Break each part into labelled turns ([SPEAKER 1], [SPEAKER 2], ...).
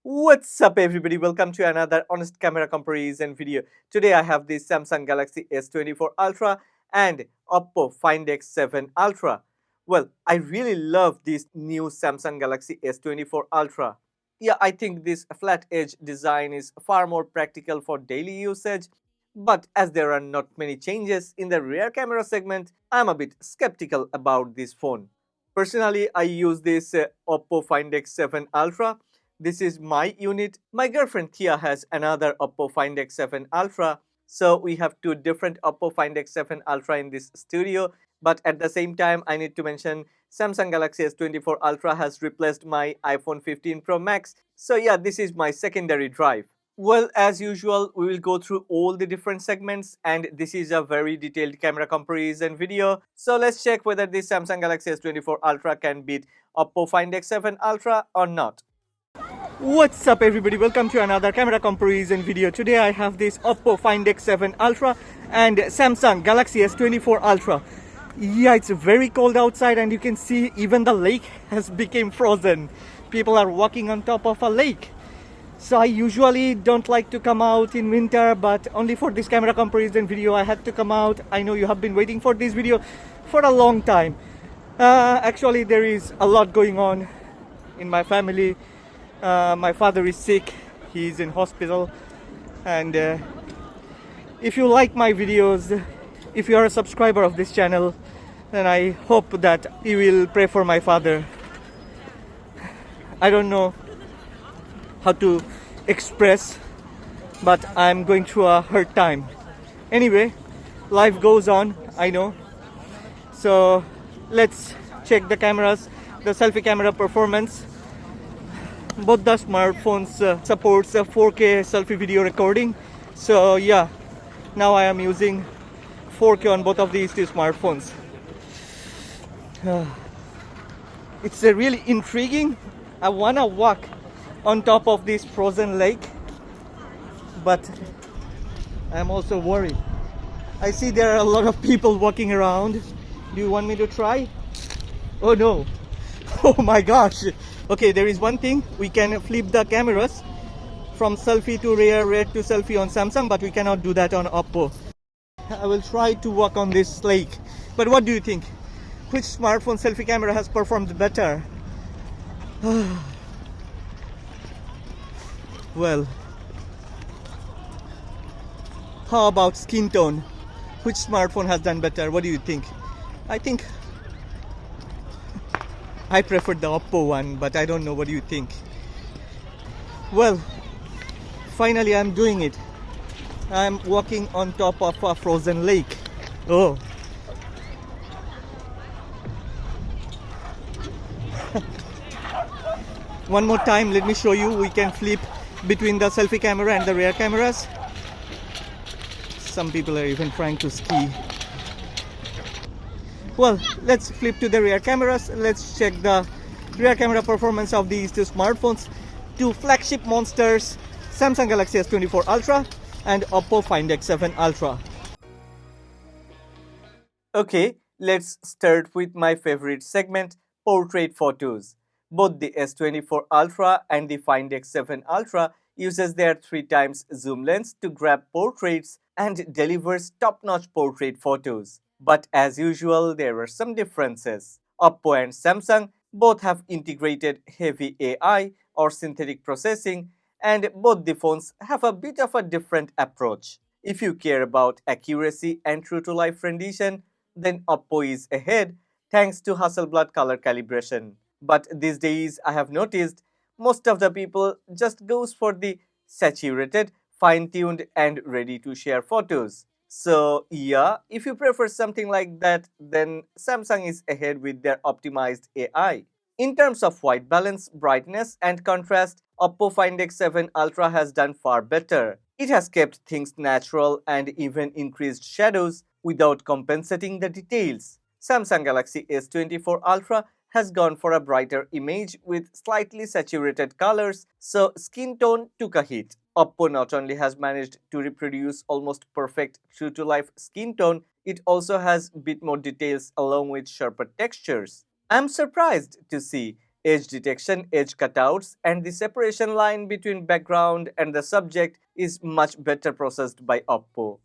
[SPEAKER 1] What's up everybody, welcome to another honest camera comparison video. Today I have the Samsung Galaxy S24 Ultra and Oppo Find X7 Ultra. Well, I really love this new Samsung Galaxy S24 Ultra. Yeah, I think this flat edge design is far more practical for daily usage. But as there are not many changes in the rear camera segment, I'm a bit skeptical about this phone. Personally, I use this Oppo Find X7 Ultra. This is my unit. My girlfriend Thea has another Oppo Find X7 Ultra. So we have two different Oppo Find X7 Ultra in this studio. But at the same time, I need to mention Samsung Galaxy S24 Ultra has replaced my iPhone 15 Pro Max. So yeah, this is my secondary drive. Well, as usual, we will go through all the different segments, and this is a very detailed camera comparison video. So let's check whether this Samsung Galaxy S24 Ultra can beat Oppo Find X7 Ultra or not. What's up everybody, welcome to another camera comparison video. Today I have this Oppo Find X7 Ultra and Samsung Galaxy S24 Ultra. Yeah, it's very cold outside and you can see even the lake has become frozen. People are walking on top of a lake. So I usually don't like to come out in winter, but only for this camera comparison video I had to come out. I know you have been waiting for this video for a long time. Actually there is a lot going on in my family. My father is sick, he's in hospital, and if you like my videos, if you are a subscriber of this channel, then I hope that you will pray for my father. I don't know how to express, but I'm going through a hard time. Anyway, life goes on, I know. So let's check the cameras, the selfie camera performance. Both the smartphones supports a 4K selfie video recording. So yeah, now I am using 4K on both of these two smartphones. It's really intriguing. I wanna walk on top of this frozen lake, but I'm also worried. I see there are a lot of people walking around. Do you want me to try? Oh no. Oh my gosh. Okay, there is one thing, we can flip the cameras from selfie to rear, rear to selfie on Samsung, but we cannot do that on Oppo. I will try to walk on this lake. But what do you think? Which smartphone selfie camera has performed better? Well, how about skin tone? Which smartphone has done better? What do you think? I think I prefer the Oppo one, but I don't know. What do you think? Well, finally I'm doing it. I'm walking on top of a frozen lake. Oh. One more time, let me show you. We can flip between the selfie camera and the rear cameras. Some people are even trying to ski. Well, let's flip to the rear cameras. Let's check the rear camera performance of these two smartphones. Two flagship monsters, Samsung Galaxy S24 Ultra and Oppo Find X7 Ultra. Okay, let's start with my favorite segment, portrait photos. Both the S24 Ultra and the Find X7 Ultra uses their 3 times zoom lens to grab portraits and delivers top-notch portrait photos. But as usual, there are some differences. Oppo and Samsung both have integrated heavy AI or synthetic processing, and both the phones have a bit of a different approach. If you care about accuracy and true-to-life rendition, then Oppo is ahead thanks to Hasselblad color calibration. But these days I have noticed most of the people just goes for the saturated, fine-tuned and ready to share photos. So yeah, if you prefer something like that, then Samsung is ahead with their optimized AI. In terms of white balance, brightness and contrast, Oppo Find X7 Ultra has done far better. It has kept things natural and even increased shadows without compensating the details. Samsung Galaxy S24 Ultra has gone for a brighter image with slightly saturated colors, so skin tone took a hit. Oppo not only has managed to reproduce almost perfect true-to-life skin tone, it also has bit more details along with sharper textures. I'm surprised to see edge detection, edge cutouts, and the separation line between background and the subject is much better processed by Oppo.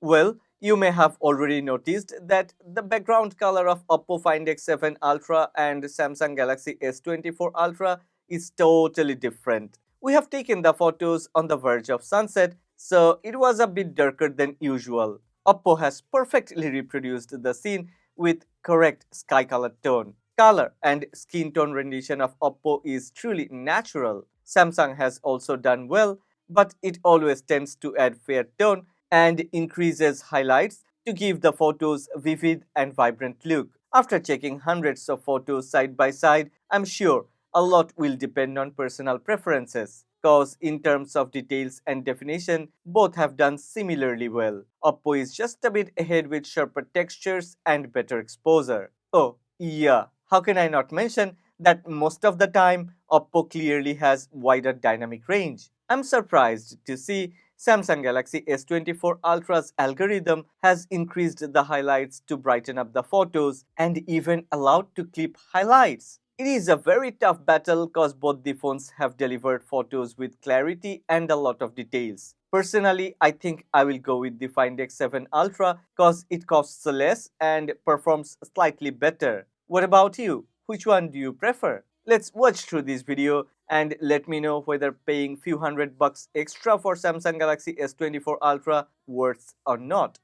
[SPEAKER 1] Well, you may have already noticed that the background color of Oppo Find X7 Ultra and Samsung Galaxy S24 Ultra is totally different. We have taken the photos on the verge of sunset, so it was a bit darker than usual. Oppo has perfectly reproduced the scene with correct sky color tone. Color and skin tone rendition of Oppo is truly natural. Samsung has also done well, but it always tends to add fair tone and increases highlights to give the photos vivid and vibrant look. After checking hundreds of photos side by side, I'm sure a lot will depend on personal preferences. Cause in terms of details and definition, both have done similarly well. Oppo is just a bit ahead with sharper textures and better exposure. Oh, yeah, how can I not mention that most of the time Oppo clearly has wider dynamic range. I'm surprised to see Samsung Galaxy S24 Ultra's algorithm has increased the highlights to brighten up the photos and even allowed to clip highlights. It is a very tough battle cause both the phones have delivered photos with clarity and a lot of details. Personally, I think I will go with the Find X7 Ultra cause it costs less and performs slightly better. What about you? Which one do you prefer? Let's watch through this video and let me know whether paying few $100 extra for Samsung Galaxy S24 Ultra worth or not.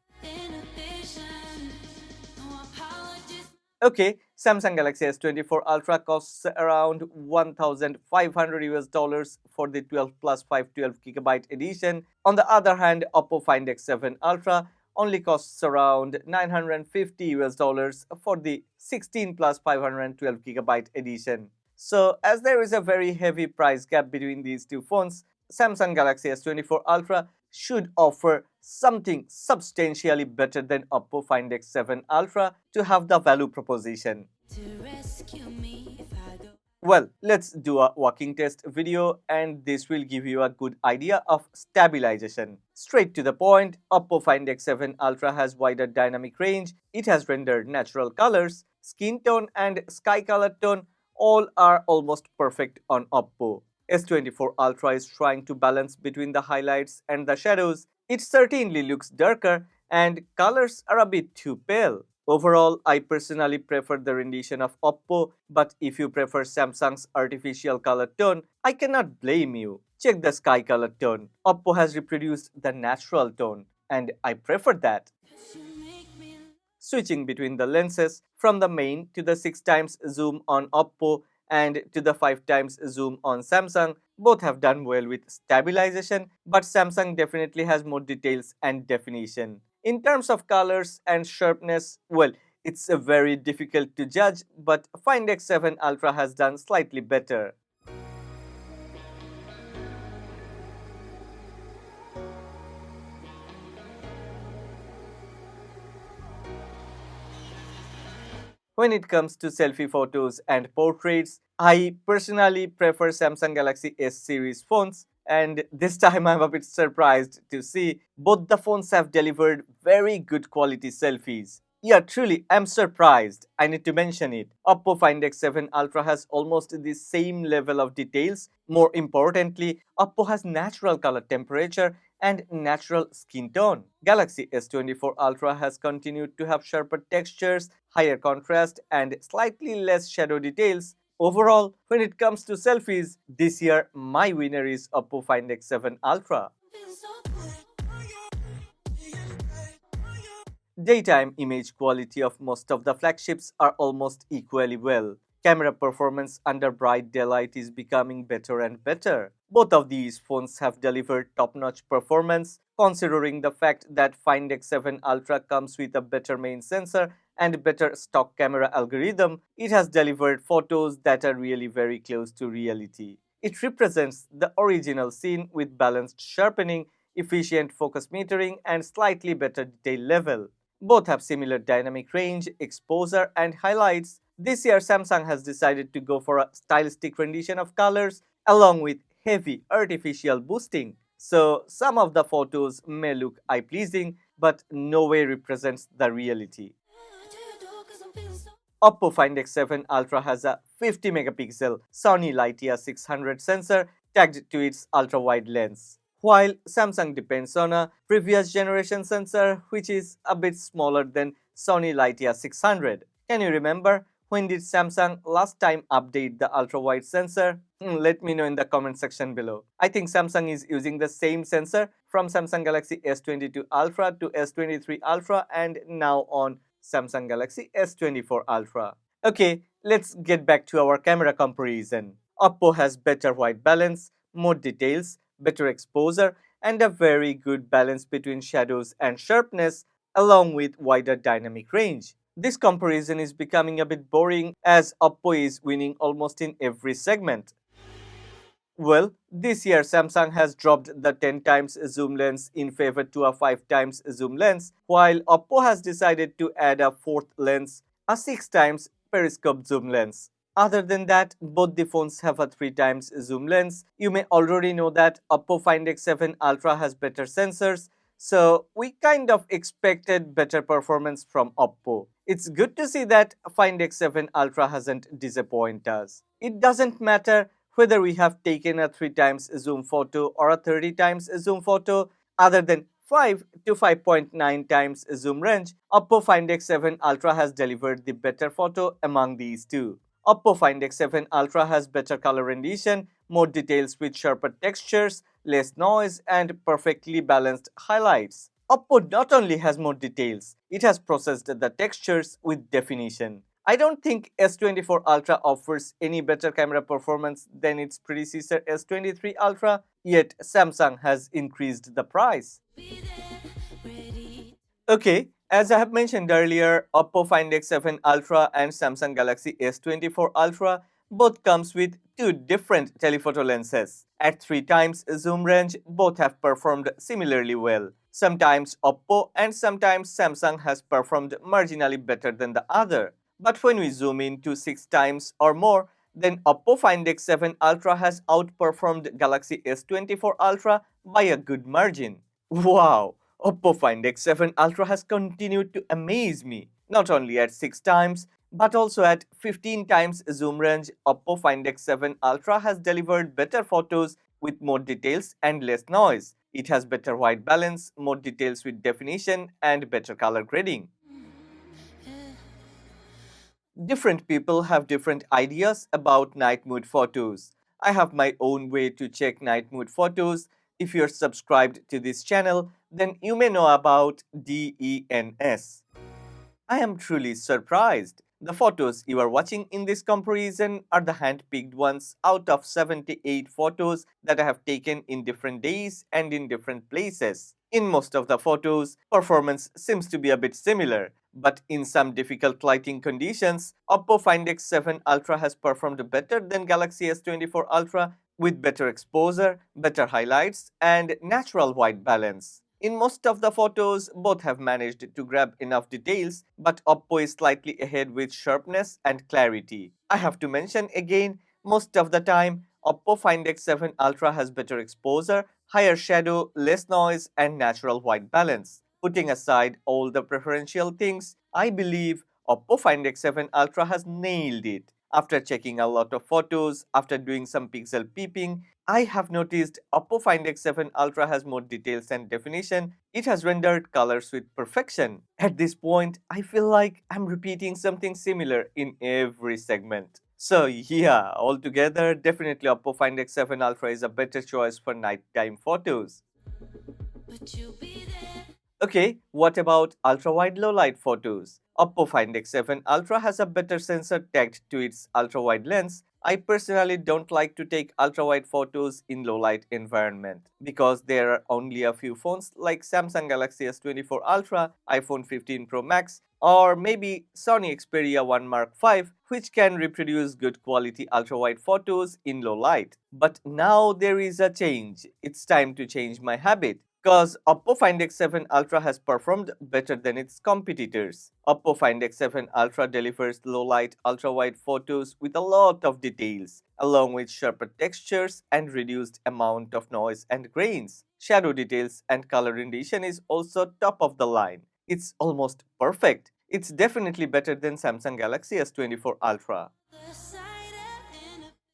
[SPEAKER 1] Okay, Samsung Galaxy S24 Ultra costs around 1,500 US dollars for the 12 plus 512 gigabyte edition. On the other hand, Oppo Find X7 Ultra only costs around 950 US dollars for the 16 plus 512 gigabyte edition. So, as there is a very heavy price gap between these two phones, Samsung Galaxy S24 Ultra should offer something substantially better than Oppo Find X7 Ultra to have the value proposition. Well, let's do a walking test video and this will give you a good idea of stabilization. Straight to the point, Oppo Find X7 Ultra has wider dynamic range, it has rendered natural colors, skin tone and sky color tone all are almost perfect on Oppo. S24 Ultra is trying to balance between the highlights and the shadows. It certainly looks darker and colors are a bit too pale. Overall, I personally prefer the rendition of Oppo, but if you prefer Samsung's artificial color tone, I cannot blame you. Check the sky color tone. Oppo has reproduced the natural tone, and I prefer that. Switching between the lenses from the main to the 6 times zoom on Oppo and to the 5 times zoom on Samsung, both have done well with stabilization, but Samsung definitely has more details and definition. In terms of colors and sharpness, well, it's very difficult to judge, but Find X7 Ultra has done slightly better. When it comes to selfie photos and portraits, I personally prefer Samsung Galaxy S series phones, and this time I'm a bit surprised to see both the phones have delivered very good quality selfies. Yeah, truly, I'm surprised. I need to mention it. Oppo Find X7 Ultra has almost the same level of details. More importantly, Oppo has natural color temperature and natural skin tone. Galaxy S24 Ultra has continued to have sharper textures, higher contrast, and slightly less shadow details. Overall, when it comes to selfies, this year my winner is Oppo Find X7 Ultra. Daytime image quality of most of the flagships are almost equally well. Camera performance under bright daylight is becoming better and better. Both of these phones have delivered top-notch performance, considering the fact that Find X7 Ultra comes with a better main sensor and better stock camera algorithm. It has delivered photos that are really very close to reality. It represents the original scene with balanced sharpening, efficient focus metering, and slightly better detail level. Both have similar dynamic range, exposure, and highlights. This year, Samsung has decided to go for a stylistic rendition of colors along with heavy artificial boosting. So, some of the photos may look eye-pleasing, but no way represents the reality. Oppo Find X7 Ultra has a 50 megapixel Sony Lightyear 600 sensor tagged to its ultra wide lens, while Samsung depends on a previous generation sensor which is a bit smaller than Sony Lightyear 600. Can you remember when did Samsung last time update the ultra wide sensor? Let me know in the comment section below. I think Samsung is using the same sensor from Samsung Galaxy S22 Ultra to S23 Ultra and now on Samsung Galaxy S24 Ultra. Okay, let's get back to our camera comparison. Oppo has better white balance, more details, better exposure, and a very good balance between shadows and sharpness, along with wider dynamic range. This comparison is becoming a bit boring as Oppo is winning almost in every segment. Well, this year Samsung has dropped the 10 times zoom lens in favor to a 5 times zoom lens, while Oppo has decided to add a fourth lens, a 6 times periscope zoom lens. Other than that, both the phones have a 3 times zoom lens. You may already know that Oppo Find X7 Ultra has better sensors, so we kind of expected better performance from Oppo. It's good to see that Find X7 Ultra hasn't disappointed us. It doesn't matter whether we have taken a 3 times zoom photo or a 30 times zoom photo. Other than 5 to 5.9 times zoom range, Oppo Find X7 Ultra has delivered the better photo among these two. Oppo Find X7 Ultra has better color rendition, more details with sharper textures, less noise, and perfectly balanced highlights. Oppo not only has more details, it has processed the textures with definition. I don't think S24 Ultra offers any better camera performance than its predecessor S23 Ultra, yet Samsung has increased the price. Okay, as I have mentioned earlier, Oppo Find X7 Ultra and Samsung Galaxy S24 Ultra both comes with two different telephoto lenses. At 3 times zoom range, both have performed similarly well. Sometimes Oppo and sometimes Samsung has performed marginally better than the other. But when we zoom in to 6 times or more, then Oppo Find X7 Ultra has outperformed Galaxy S24 Ultra by a good margin. Wow! Oppo Find X7 Ultra has continued to amaze me. Not only at 6 times, but also at 15 times zoom range, Oppo Find X7 Ultra has delivered better photos with more details and less noise. It has better white balance, more details with definition, and better color grading. Different people have different ideas about night mode photos. I have my own way to check night mode photos. If you're subscribed to this channel, then you may know about DENS. I am truly surprised. The photos you are watching in this comparison are the hand-picked ones out of 78 photos that I have taken in different days and in different places. In most of the photos, performance seems to be a bit similar, but in some difficult lighting conditions, Oppo Find X7 Ultra has performed better than Galaxy S24 Ultra with better exposure, better highlights, and natural white balance. In most of the photos, both have managed to grab enough details, but Oppo is slightly ahead with sharpness and clarity. I have to mention again, most of the time, Oppo Find X7 Ultra has better exposure, higher shadow, less noise, and natural white balance. Putting aside all the preferential things, I believe Oppo Find X7 Ultra has nailed it. After checking a lot of photos, after doing some pixel peeping, I have noticed Oppo Find X7 Ultra has more details and definition. It has rendered colors with perfection. At this point, I feel like I'm repeating something similar in every segment. So yeah, altogether, definitely Oppo Find X7 Ultra is a better choice for nighttime photos. Okay, what about ultra-wide low-light photos? Oppo Find X7 Ultra has a better sensor tagged to its ultra-wide lens. I personally don't like to take ultra-wide photos in low-light environment because there are only a few phones like Samsung Galaxy S24 Ultra, iPhone 15 Pro Max, or maybe Sony Xperia 1 Mark 5, which can reproduce good quality ultra-wide photos in low light. But now there is a change. It's time to change my habit. Because Oppo Find X7 Ultra has performed better than its competitors. Oppo Find X7 Ultra delivers low-light, ultra-wide photos with a lot of details, along with sharper textures and reduced amount of noise and grains. Shadow details and color rendition is also top of the line. It's almost perfect. It's definitely better than Samsung Galaxy S24 Ultra.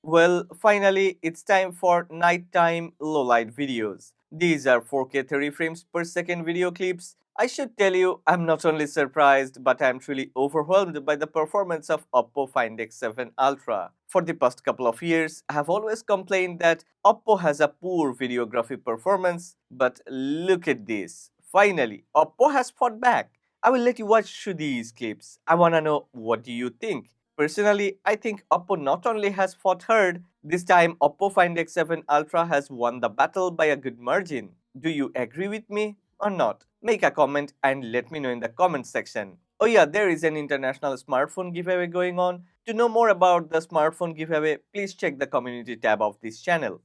[SPEAKER 1] Well, finally, it's time for nighttime low-light videos. These are 4K 30 frames per second video clips. I should tell you, I'm not only surprised, but I'm truly overwhelmed by the performance of Oppo Find X7 Ultra. For the past couple of years, I have always complained that Oppo has a poor videography performance, but look at this. Finally, Oppo has fought back. I will let you watch through these clips. I wanna know, what do you think? Personally, I think Oppo not only has fought hard, this time Oppo Find X7 Ultra has won the battle by a good margin. Do you agree with me or not? Make a comment and let me know in the comment section. Oh yeah, there is an international smartphone giveaway going on. To know more about the smartphone giveaway, please check the community tab of this channel.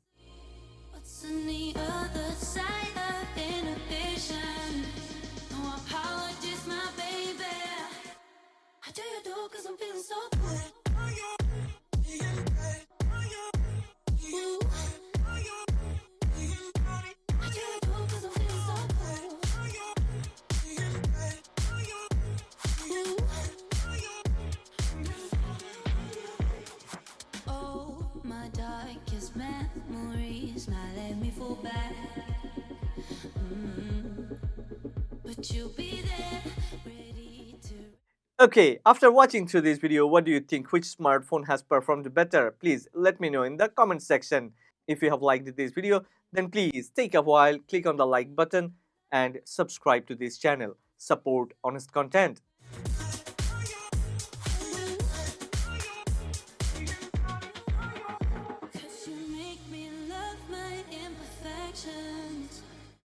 [SPEAKER 2] What's on the other side of inhibition? No apologies, my baby. How do you do? Cause I'm feeling so good. Ooh. How do you do? Cause I'm feeling so good. Ooh. Oh, my darkest memories now let me fall back. But you'll be there, ready to.
[SPEAKER 1] Okay, after watching through this video, what do you think? Which smartphone has performed better? Please let me know in the comment section. If you have liked this video, then please take a while, click on the like button and subscribe to this channel. Support honest content.